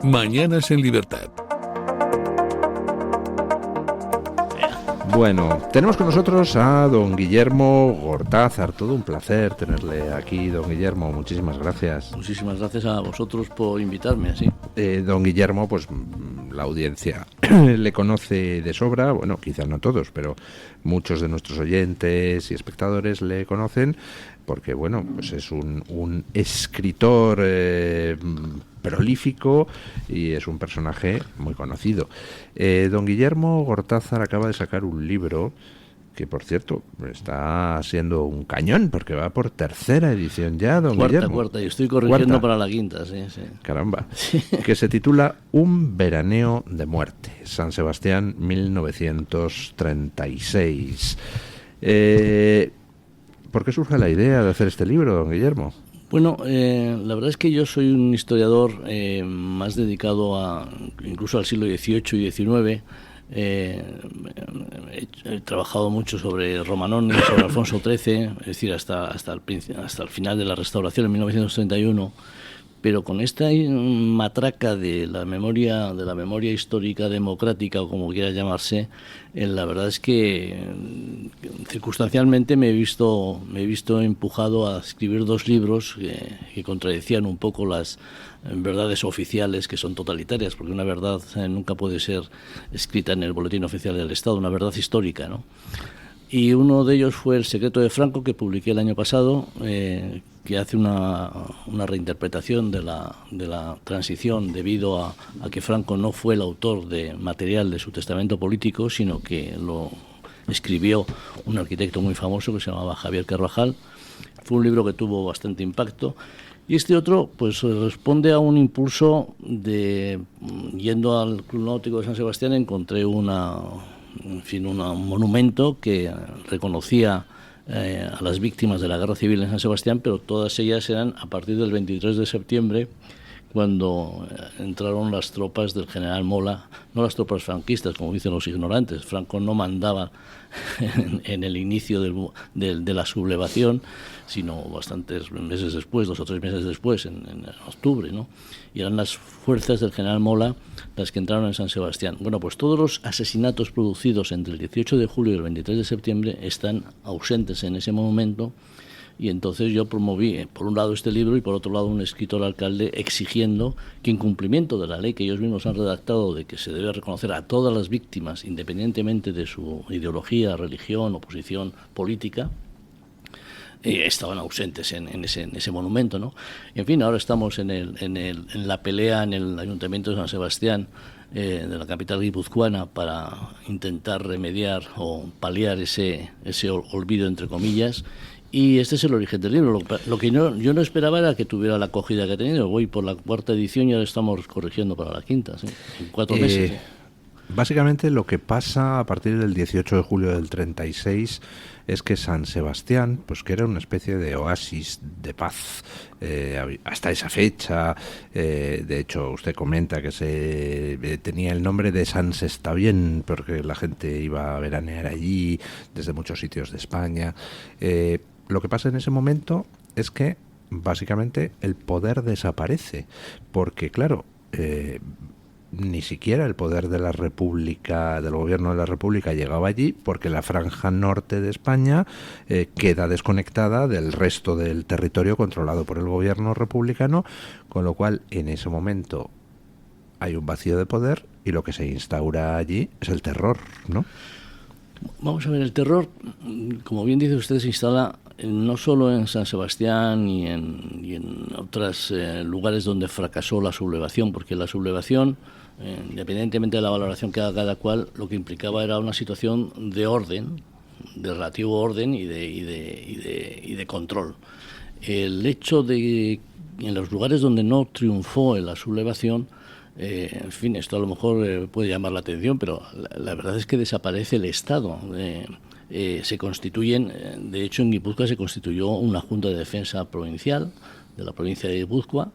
Mañanas en Libertad. Bueno, tenemos con nosotros a don Guillermo Gortázar. Todo un placer tenerle aquí, don Guillermo. Muchísimas gracias. Muchísimas gracias a vosotros por invitarme, así. Don Guillermo, pues la audiencia le conoce de sobra. Bueno, quizás no todos, pero muchos de nuestros oyentes y espectadores le conocen porque, bueno, pues es un escritor prolífico y es un personaje muy conocido. Don Guillermo Gortázar acaba de sacar un libro que, por cierto, está siendo un cañón porque va por tercera edición ya, don Guillermo. Cuarta, y estoy corrigiendo para la quinta, sí. Caramba. Que se titula Un veraneo de muerte, San Sebastián, 1936. ¿Por qué surge la idea de hacer este libro, don Guillermo? Bueno, la verdad es que yo soy un historiador más dedicado incluso al siglo XVIII y XIX. He trabajado mucho sobre Romanoni, sobre Alfonso XIII, es decir, hasta el final de la Restauración en 1931. Pero con esta matraca de la memoria histórica democrática, o como quiera llamarse, la verdad es que circunstancialmente me he visto empujado a escribir dos libros que contradecían un poco las verdades oficiales, que son totalitarias, porque una verdad nunca puede ser escrita en el Boletín Oficial del Estado, una verdad histórica, ¿no? Y uno de ellos fue El secreto de Franco, que publiqué el año pasado, que hace una reinterpretación de la transición debido a que Franco no fue el autor de material de su testamento político, sino que lo escribió un arquitecto muy famoso que se llamaba Javier Carvajal. Fue un libro que tuvo bastante impacto. Y este otro pues responde a un impulso yendo al Club Náutico de San Sebastián, encontré un monumento que reconocía a las víctimas de la guerra civil en San Sebastián, pero todas ellas eran a partir del 23 de septiembre, cuando entraron las tropas del general Mola, no las tropas franquistas, como dicen los ignorantes. Franco no mandaba en el inicio de la sublevación, sino bastantes meses después, 2 o 3 meses después, en octubre, ¿no? Y eran las fuerzas del general Mola las que entraron en San Sebastián. Bueno, pues todos los asesinatos producidos entre el 18 de julio y el 23 de septiembre están ausentes en ese monumento. Y entonces yo promoví, por un lado, este libro y por otro lado un escrito al alcalde exigiendo que, en cumplimiento de la ley que ellos mismos han redactado, de que se debe reconocer a todas las víctimas independientemente de su ideología, religión o posición política, estaban ausentes en ese monumento, ¿no? Y, en fin, ahora estamos en la pelea en el Ayuntamiento de San Sebastián, de la capital guipuzcoana, para intentar remediar o paliar ese olvido, entre comillas. Y este es el origen del libro. Lo que yo no esperaba era que tuviera la acogida que ha tenido. Voy por la 4ª edición y ahora estamos corrigiendo para la 5ª, ¿sí? En 4 meses. ¿Sí? Básicamente lo que pasa a partir del 18 de julio del 36 es que San Sebastián, pues que era una especie de oasis de paz hasta esa fecha. De hecho, usted comenta que tenía el nombre de San Sestabien porque la gente iba a veranear allí desde muchos sitios de España. Lo que pasa en ese momento es que básicamente el poder desaparece, porque claro, ni siquiera el poder de la República, del gobierno de la República, llegaba allí, porque la franja norte de España queda desconectada del resto del territorio controlado por el gobierno republicano, con lo cual en ese momento hay un vacío de poder y lo que se instaura allí es el terror, ¿no? Vamos a ver, el terror, como bien dice usted, se instala no solo en San Sebastián y en otros lugares donde fracasó la sublevación, porque la sublevación, independientemente de la valoración que haga cada cual, lo que implicaba era una situación de orden, de relativo orden y de control. El hecho de en los lugares donde no triunfó en la sublevación, en fin, esto a lo mejor puede llamar la atención, pero la verdad es que desaparece el Estado. Se constituyen, de hecho en Guipúzcoa se constituyó una Junta de Defensa Provincial de la provincia de Guipúzcoa,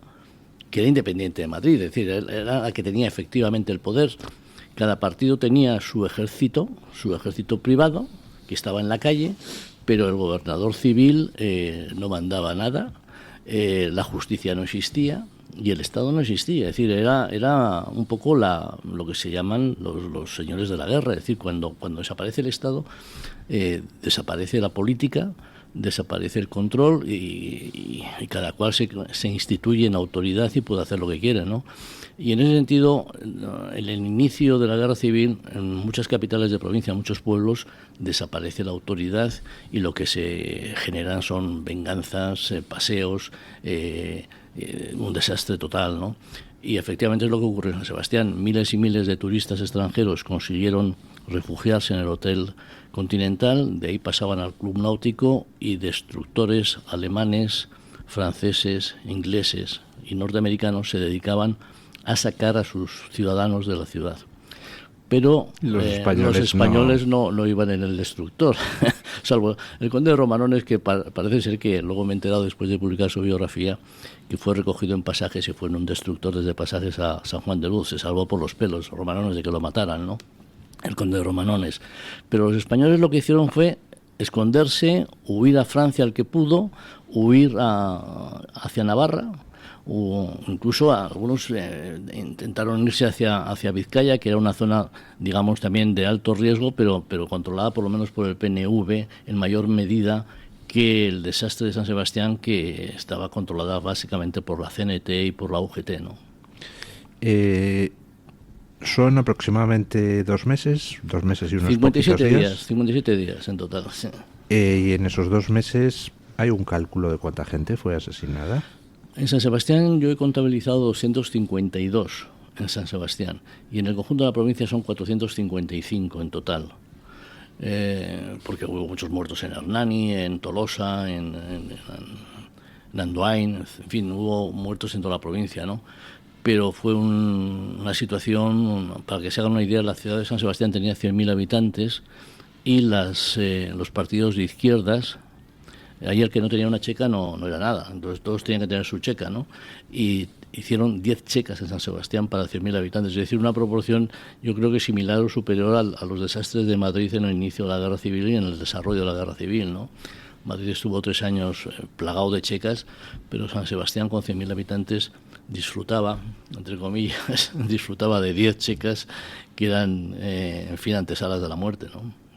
que era independiente de Madrid, es decir, era la que tenía efectivamente el poder. Cada partido tenía su ejército privado, que estaba en la calle, pero el gobernador civil no mandaba nada, la justicia no existía, y el Estado no existía. Es decir, era un poco lo que se llaman los señores de la guerra. Es decir, cuando desaparece el Estado, desaparece la política, desaparece el control y cada cual se instituye en autoridad y puede hacer lo que quiere, ¿no? Y en ese sentido, en el inicio de la guerra civil, en muchas capitales de provincia, en muchos pueblos, desaparece la autoridad y lo que se generan son venganzas, paseos, un desastre total, ¿no? Y efectivamente es lo que ocurrió en San Sebastián. Miles y miles de turistas extranjeros consiguieron refugiarse en el Hotel Continental, de ahí pasaban al Club Náutico y destructores alemanes, franceses, ingleses y norteamericanos se dedicaban a sacar a sus ciudadanos de la ciudad. Pero los españoles no iban en el destructor, salvo el conde de Romanones, que parece ser que luego me he enterado después de publicar su biografía, que fue recogido en Pasajes y fue en un destructor desde Pasajes a San Juan de Luz. Se salvó por los pelos, Romanones, de que lo mataran, ¿no? El conde de Romanones. Pero los españoles lo que hicieron fue esconderse, huir a Francia al que pudo, huir hacia Navarra, o incluso algunos intentaron irse hacia Vizcaya, que era una zona, digamos, también de alto riesgo, pero controlada por lo menos por el PNV en mayor medida que el desastre de San Sebastián, que estaba controlada básicamente por la CNT y por la UGT, ¿no? Son aproximadamente 2 meses y unos 57 días en total. Sí. Y en esos 2 meses, ¿hay un cálculo de cuánta gente fue asesinada? En San Sebastián yo he contabilizado 252 en San Sebastián y en el conjunto de la provincia son 455 en total, porque hubo muchos muertos en Hernani, en Tolosa, en Andoain, en fin, hubo muertos en toda la provincia, ¿no? Pero fue una situación, para que se hagan una idea, la ciudad de San Sebastián tenía 100.000 habitantes y los partidos de izquierdas, ahí el que no tenía una checa no era nada, entonces todos tenían que tener su checa, ¿no? Y hicieron 10 checas en San Sebastián para 100.000 habitantes, es decir, una proporción yo creo que similar o superior a los desastres de Madrid en el inicio de la Guerra Civil y en el desarrollo de la Guerra Civil, ¿no? Madrid estuvo 3 años plagado de checas, pero San Sebastián con 100.000 habitantes disfrutaba, entre comillas, disfrutaba de 10 checas que eran, en fin, antesalas de la muerte, ¿no?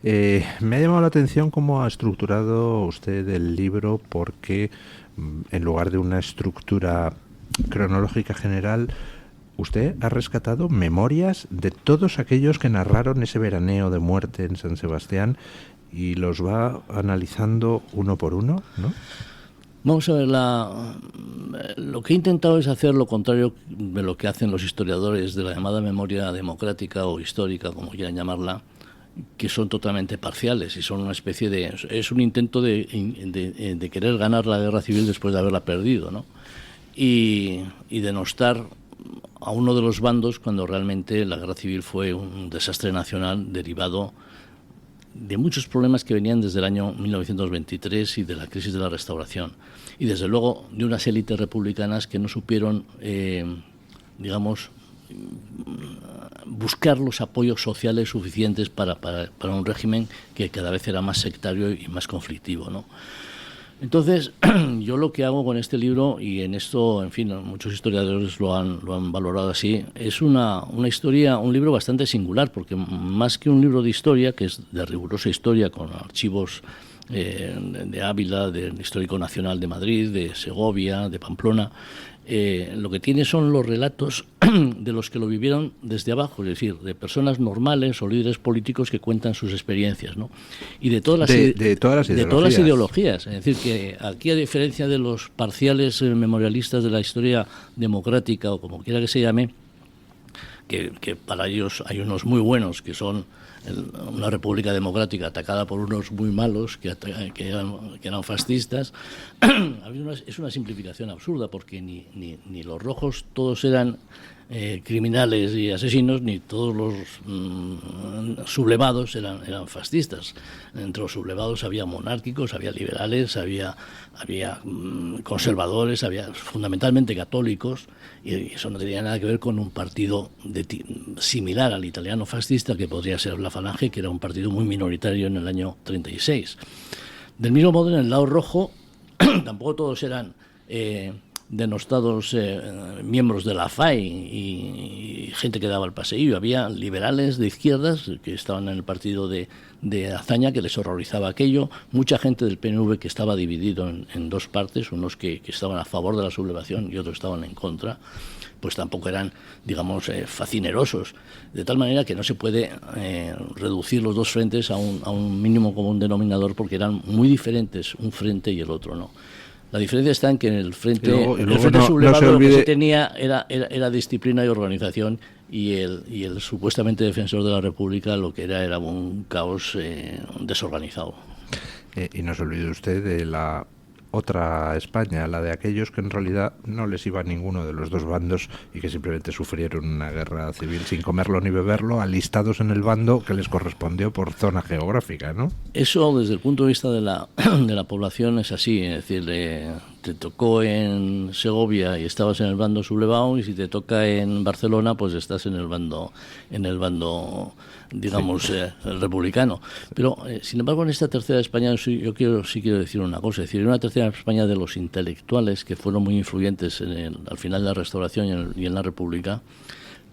Me ha llamado la atención cómo ha estructurado usted el libro, porque en lugar de una estructura cronológica general, usted ha rescatado memorias de todos aquellos que narraron ese veraneo de muerte en San Sebastián y los va analizando uno por uno, ¿no? Vamos a ver, lo que he intentado es hacer lo contrario de lo que hacen los historiadores de la llamada memoria democrática o histórica, como quieran llamarla, que son totalmente parciales y son una especie de... Es un intento de querer ganar la guerra civil después de haberla perdido, ¿no? Y denostar a uno de los bandos cuando realmente la guerra civil fue un desastre nacional derivado de muchos problemas que venían desde el año 1923 y de la crisis de la Restauración. Y desde luego de unas élites republicanas que no supieron, digamos, buscar los apoyos sociales suficientes para un régimen que cada vez era más sectario y más conflictivo, ¿no? Entonces, yo lo que hago con este libro, y en esto, en fin, muchos historiadores lo han valorado así, es una historia, un libro bastante singular, porque más que un libro de historia, que es de rigurosa historia, con archivos de Ávila, del Histórico Nacional de Madrid, de Segovia, de Pamplona, lo que tiene son los relatos de los que lo vivieron desde abajo, es decir, de personas normales o líderes políticos que cuentan sus experiencias, ¿no? Y de todas las ideologías. Es decir, que aquí, a diferencia de los parciales memorialistas de la historia democrática, o como quiera que se llame, que para ellos hay unos muy buenos, que son una república democrática atacada por unos muy malos que eran fascistas. Es una simplificación absurda, porque ni los rojos todos eran criminales y asesinos, ni todos los sublevados eran fascistas. Entre los sublevados había monárquicos, había liberales, había conservadores, había fundamentalmente católicos, y eso no tenía nada que ver con un partido similar al italiano fascista, que podría ser la Falange, que era un partido muy minoritario en el año 36. Del mismo modo, en el lado rojo tampoco todos eran denostados miembros de la FAI y gente que daba el paseillo. Había liberales de izquierdas que estaban en el partido de Azaña, que les horrorizaba aquello, mucha gente del PNV que estaba dividido en dos partes, unos que estaban a favor de la sublevación y otros estaban en contra, pues tampoco eran, digamos, facinerosos, de tal manera que no se puede reducir los dos frentes a un mínimo común denominador, porque eran muy diferentes un frente y el otro, ¿no? La diferencia está en que en el frente, sublevado lo que se tenía era disciplina y organización, y el supuestamente defensor de la República lo que era un caos desorganizado. Y no se olvide usted de la otra España, la de aquellos que en realidad no les iba a ninguno de los dos bandos y que simplemente sufrieron una guerra civil sin comerlo ni beberlo, alistados en el bando que les correspondió por zona geográfica, ¿no? Eso desde el punto de vista de la población es así, es decir, te tocó en Segovia y estabas en el bando sublevado, y si te toca en Barcelona pues estás en el bando digamos, sí, republicano. Pero sin embargo, en esta tercera España sí quiero decir una cosa, es decir, una tercera España de los intelectuales que fueron muy influyentes al final de la Restauración y en la República.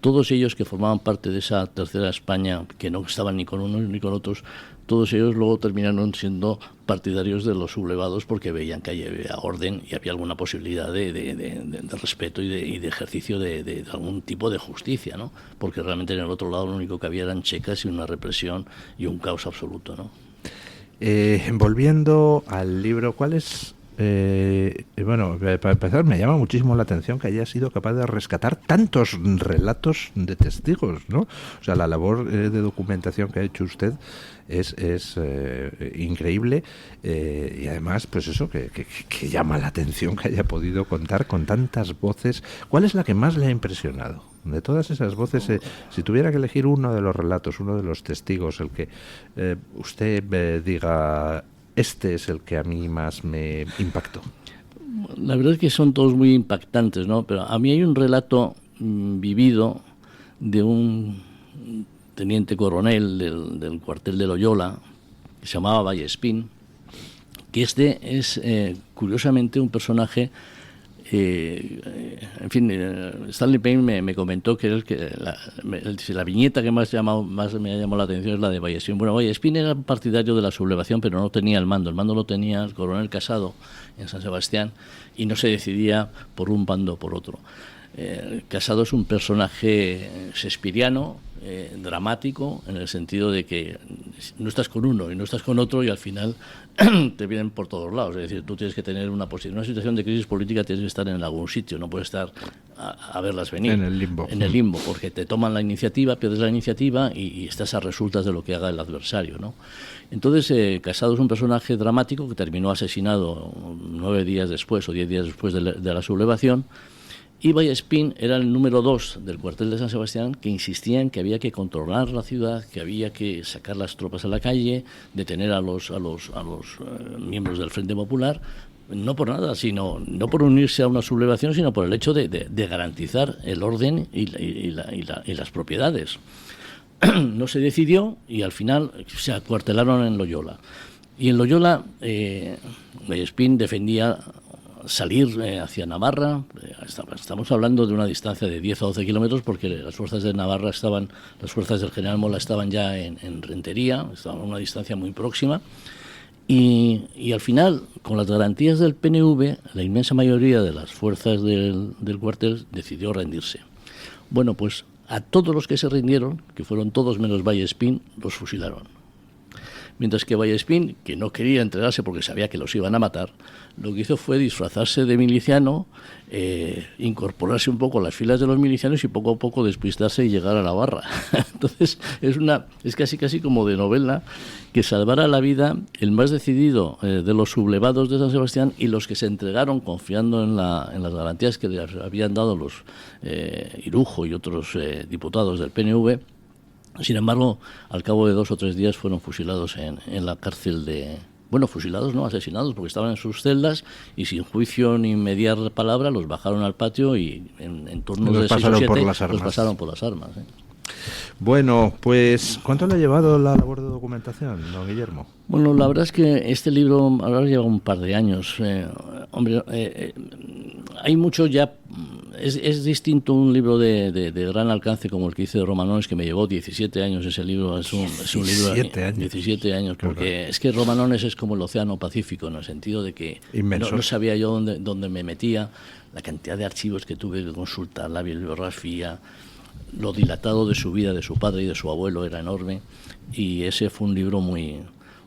Todos ellos que formaban parte de esa tercera España, que no estaban ni con unos ni con otros, todos ellos luego terminaron siendo partidarios de los sublevados, porque veían que había orden y había alguna posibilidad de respeto y de ejercicio de algún tipo de justicia, ¿no? Porque realmente en el otro lado lo único que había eran checas y una represión y un caos absoluto, ¿no? Volviendo al libro, ¿cuál es...? Bueno, para empezar, me llama muchísimo la atención que haya sido capaz de rescatar tantos relatos de testigos, ¿no? O sea, la labor de documentación que ha hecho usted es increíble, y además, pues eso, que llama la atención que haya podido contar con tantas voces. ¿Cuál es la que más le ha impresionado? De todas esas voces, si tuviera que elegir uno de los relatos, uno de los testigos, el que usted diga... Este es el que a mí más me impactó. La verdad es que son todos muy impactantes, ¿no? Pero a mí hay un relato vivido de un teniente coronel del cuartel de Loyola, que se llamaba Vallespín, que es curiosamente un personaje... en fin, Stanley Payne me comentó que la viñeta que más me ha llamado la atención es la de Vallespín. Bueno, Vallespín era partidario de la sublevación, pero no tenía el mando lo tenía el coronel Casado en San Sebastián, y no se decidía por un bando o por otro. Casado es un personaje shakespeariano, dramático, en el sentido de que no estás con uno y no estás con otro, y al final te vienen por todos lados. Es decir, tú tienes que tener una situación de crisis política, tienes que estar en algún sitio, no puedes estar a verlas venir. En el limbo, porque te toman la iniciativa, pierdes la iniciativa y estás a resultas de lo que haga el adversario, ¿no? Entonces, Casado es un personaje dramático que terminó asesinado 9 días después o 10 días después de la sublevación. Y Vallespín era el número 2 del cuartel de San Sebastián, que insistía en que había que controlar la ciudad, que había que sacar las tropas a la calle, detener a los miembros del Frente Popular, no por nada, sino no por unirse a una sublevación, sino por el hecho de garantizar el orden y las propiedades. No se decidió y al final se acuartelaron en Loyola. Y en Loyola Vallespín defendía salir hacia Navarra. Estamos hablando de una distancia de 10 o 12 kilómetros, porque las fuerzas de Navarra las fuerzas del general Mola estaban ya en Rentería, estaban a una distancia muy próxima, y al final, con las garantías del PNV, la inmensa mayoría de las fuerzas del cuartel decidió rendirse. Bueno, pues a todos los que se rindieron, que fueron todos menos Vallespín, los fusilaron. Mientras que Vallespín, que no quería entregarse porque sabía que los iban a matar, lo que hizo fue disfrazarse de miliciano, incorporarse un poco a las filas de los milicianos y poco a poco despistarse y llegar a Navarra. Entonces es casi como de novela, que salvara la vida el más decidido de los sublevados de San Sebastián, y los que se entregaron confiando en las garantías que les habían dado los Irujo y otros diputados del PNV. Sin embargo, al cabo de 2 o 3 días fueron fusilados en la cárcel de... Bueno, fusilados no, asesinados, porque estaban en sus celdas y sin juicio ni mediar palabra los bajaron al patio y en turnos de 6 o 7 los pasaron por las armas. Bueno, pues ¿cuánto le ha llevado la labor de documentación, don Guillermo? Bueno, la verdad es que este libro ahora lleva un par de años. hay mucho ya. Es distinto un libro de gran alcance como el que hice de Romanones, que me llevó 17 años ese libro. Es un libro 17 años, porque es que Romanones es como el Océano Pacífico, en el sentido de que no sabía yo dónde me metía, la cantidad de archivos que tuve que consultar, la bibliografía, lo dilatado de su vida, de su padre y de su abuelo era enorme, y ese fue un libro muy...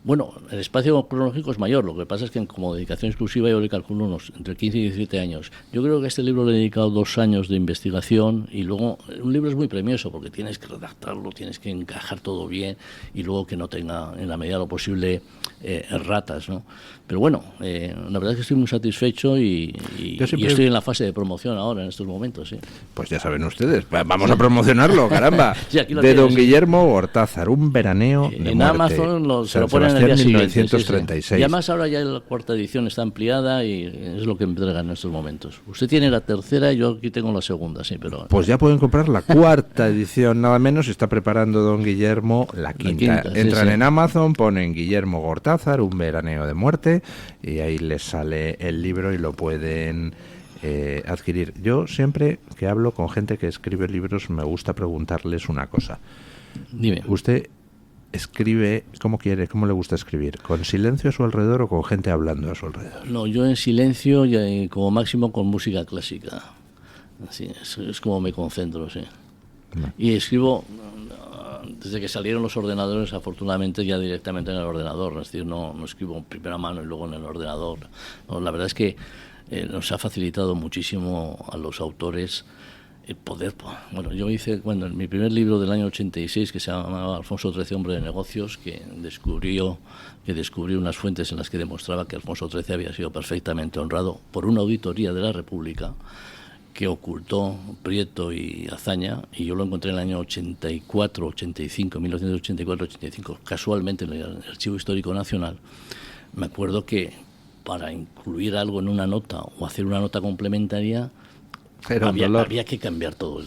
Bueno, el espacio cronológico es mayor, lo que pasa es que como dedicación exclusiva yo le calculo entre 15 y 17 años. Yo creo que a este libro le he dedicado 2 años de investigación, y luego un libro es muy premioso porque tienes que redactarlo, tienes que encajar todo bien y luego que no tenga en la medida de lo posible erratas, ¿no? Pero bueno, la verdad es que estoy muy satisfecho y estoy en la fase de promoción ahora, en estos momentos. ¿Sí? Pues ya saben ustedes, vamos a promocionarlo, caramba. Sí, de don Guillermo Gortázar, un veraneo de en muerte. Amazon se lo ponen en el día 1936. Sí. Y además ahora ya la 4ª edición está ampliada y es lo que entregan en estos momentos. Usted tiene la 3ª y yo aquí tengo la 2ª, sí, pero... Pues ya pueden comprar la 4ª edición, nada menos, y está preparando don Guillermo la quinta. Entran en Amazon, ponen Guillermo Gortázar, un veraneo de muerte, y ahí les sale el libro y lo pueden adquirir. Yo siempre que hablo con gente que escribe libros me gusta preguntarles una cosa. Dime. ¿Usted escribe cómo quiere, cómo le gusta escribir? ¿Con silencio a su alrededor o con gente hablando a su alrededor? No, yo en silencio y como máximo con música clásica. Así, es como me concentro, sí. No. Y escribo desde que salieron los ordenadores, afortunadamente ya directamente en el ordenador. Es decir, no escribo en primera mano y luego en el ordenador. No, la verdad es que nos ha facilitado muchísimo a los autores el poder. Bueno, yo hice en mi primer libro del año 86, que se llamaba Alfonso XIII, hombre de negocios, que descubrió unas fuentes en las que demostraba que Alfonso XIII había sido perfectamente honrado por una auditoría de la República que ocultó Prieto y Azaña, y yo lo encontré en el año 84, 85, 1984, 85, casualmente en el Archivo Histórico Nacional. Me acuerdo que para incluir algo en una nota o hacer una nota complementaria había que cambiar toda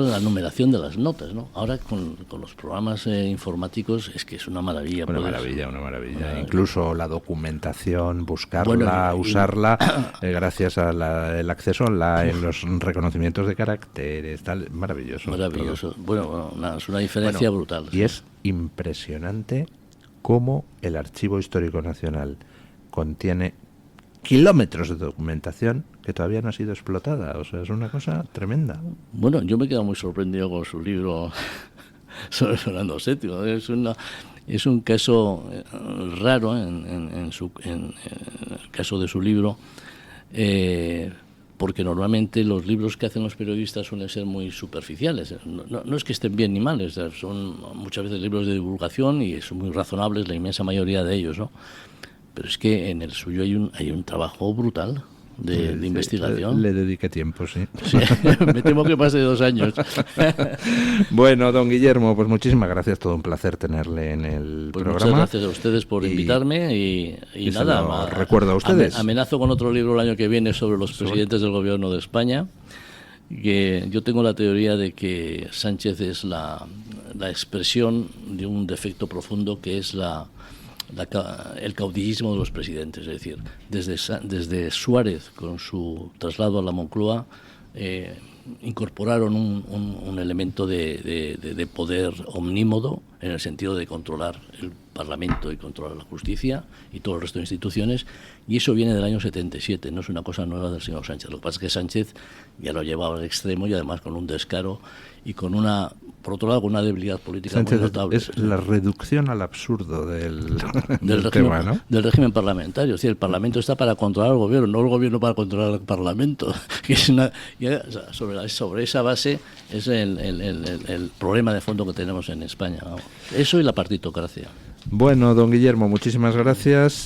la numeración de las notas, ¿no? Ahora con los programas informáticos es que es una maravilla. Una maravilla. Incluso la documentación, buscarla, usarla, gracias al acceso online, en los reconocimientos de caracteres, tal, maravilloso. Maravilloso. Es una diferencia brutal. Y es impresionante cómo el Archivo Histórico Nacional contiene kilómetros de documentación que todavía no ha sido explotada. O sea, es una cosa tremenda. Bueno, yo me he quedado muy sorprendido con su libro sobre Fernando VII. Es un caso raro en el caso de su libro, porque normalmente los libros que hacen los periodistas suelen ser muy superficiales. No es que estén bien ni mal, son muchas veces libros de divulgación y son muy razonables la inmensa mayoría de ellos, ¿no? Pero es que en el suyo hay un trabajo brutal de investigación. Le dediqué tiempo, sí. Me temo que pase 2 años. Bueno, don Guillermo, pues muchísimas gracias, todo un placer tenerle en el programa. Muchas gracias a ustedes por invitarme y nada, recuerdo a ustedes. Amenazo con otro libro el año que viene sobre los presidentes del gobierno de España, que yo tengo la teoría de que Sánchez es la expresión de un defecto profundo que es el caudillismo de los presidentes. Es decir, desde Suárez, con su traslado a la Moncloa, incorporaron un elemento de poder omnímodo, en el sentido de controlar el Parlamento y controlar la justicia y todo el resto de instituciones, y eso viene del año 77, no es una cosa nueva del señor Sánchez. Lo que pasa es que Sánchez ya lo llevaba al extremo, y además con un descaro y por otro lado, con una debilidad política Sánchez muy notable. Es la reducción al absurdo del régimen, tema, ¿no? Del régimen parlamentario. Es decir, el Parlamento está para controlar al gobierno, no el gobierno para controlar al Parlamento. Sobre esa base es el problema de fondo que tenemos en España, ¿no? Eso y la partitocracia. Bueno, don Guillermo, muchísimas gracias